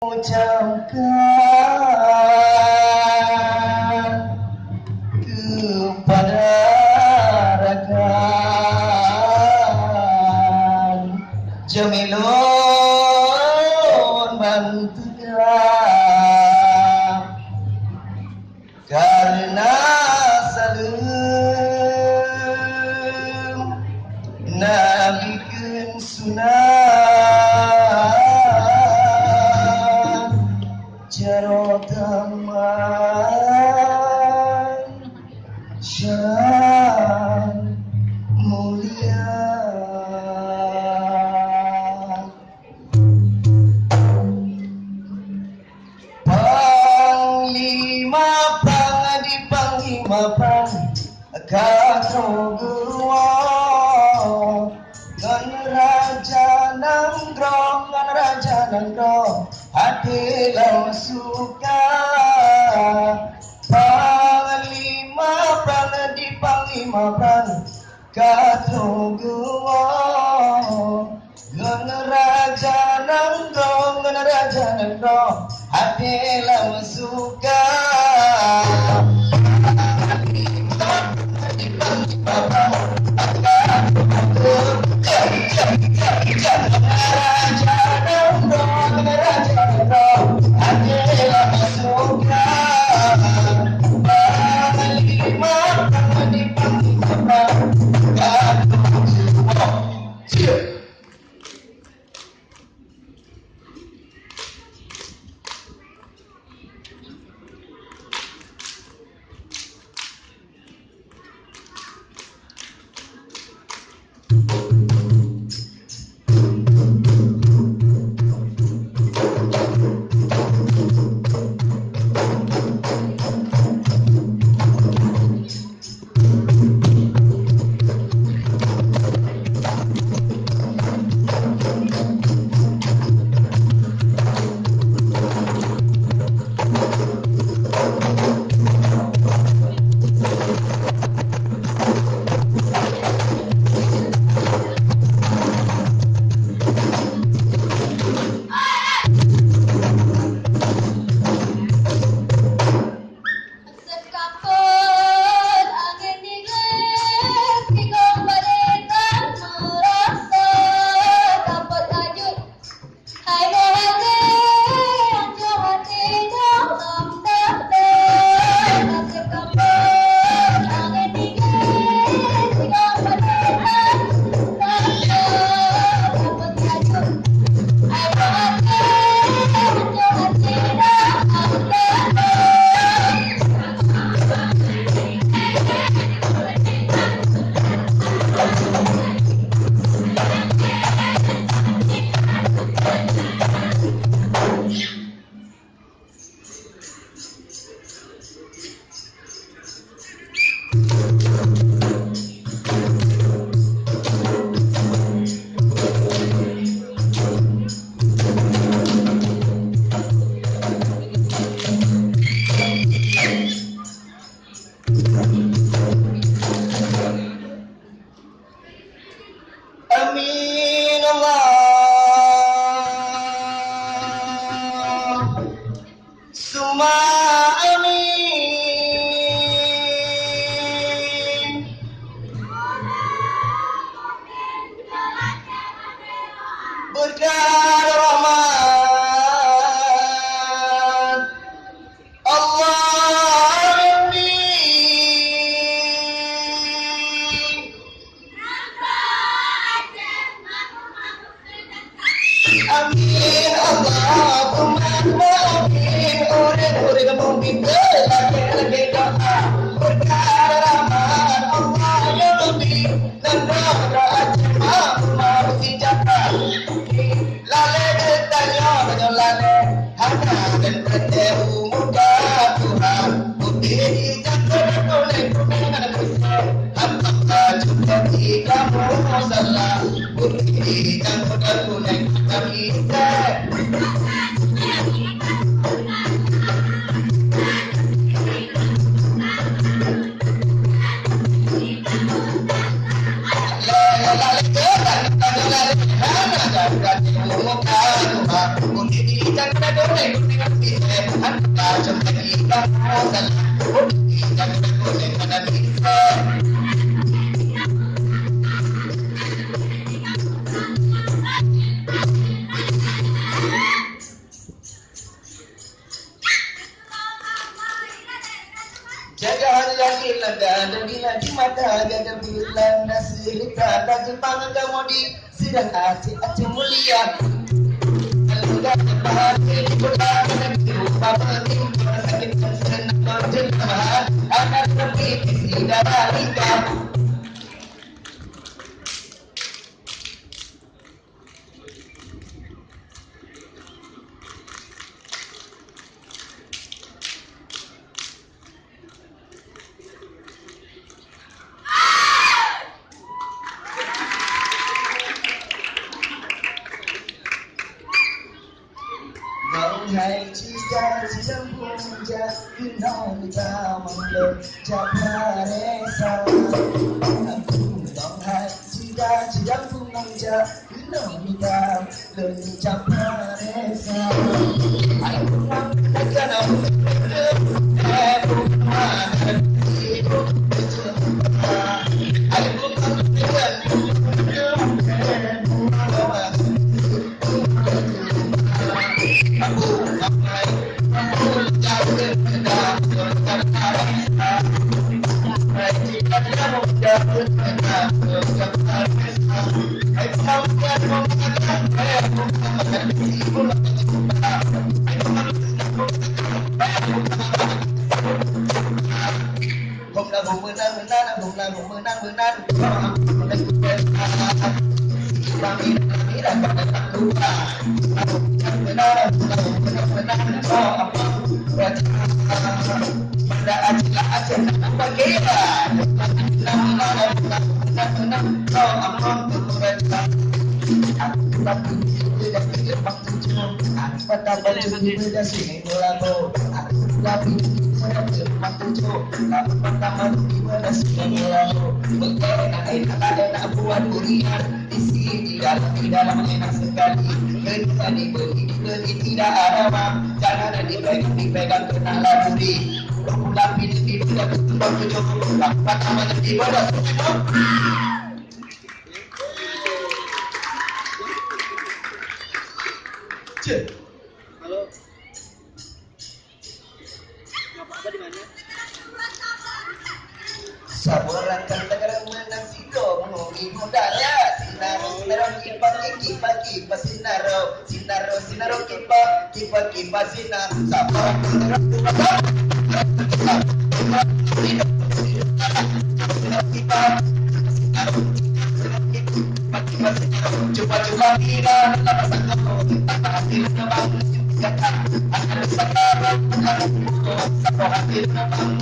ucapkan kepada rakan Jamilun Mantukan karena salam Nabi kun sunah jarotaman syaran mulia Panglima Pang di Panglima Pang Katro Gua Gan Raja Nanggro hati lau suka Panglima Pang di Panglima Pang Katro Gua Gan Raja Nanggro hati lau suka Amin Allah Suma amin Berkah rahmat Allah amin Allahumma amin Ure mungkin lagi doa berkah rahmat Allah ya Rabbi dan doa ajma maafin jaka lale tanya lale hana dan berdehu muda Tuhan putih jatuh oleh dengan besar apa juga jika mau salah putih jatuh oleh kita Jaga lagi langgar dan di mata jaga bulan nasi lihat Jepang kemudian sedang hati mulia langgar bahasa bulan dan bapa tinggal sakit senang jenama anak tapi tidak lika Hai jika sambung jatuh kita mengelak jabaresa Dong hai jika sambung jatuh kita mengelak jabaresa Hai pulang akan aku pulang itu Hai pulang di dalam enak sekali beli tidak ada mah jangan dipegang kena laburi pulang pilih tidak betul betul dapat nama di badan halo apa di mana saboran negara menang sido mengungi budaya sinaro kipa sinaro kipa sinar saboran negara coba kita hasil nabang akan sekarang satu hasil nabang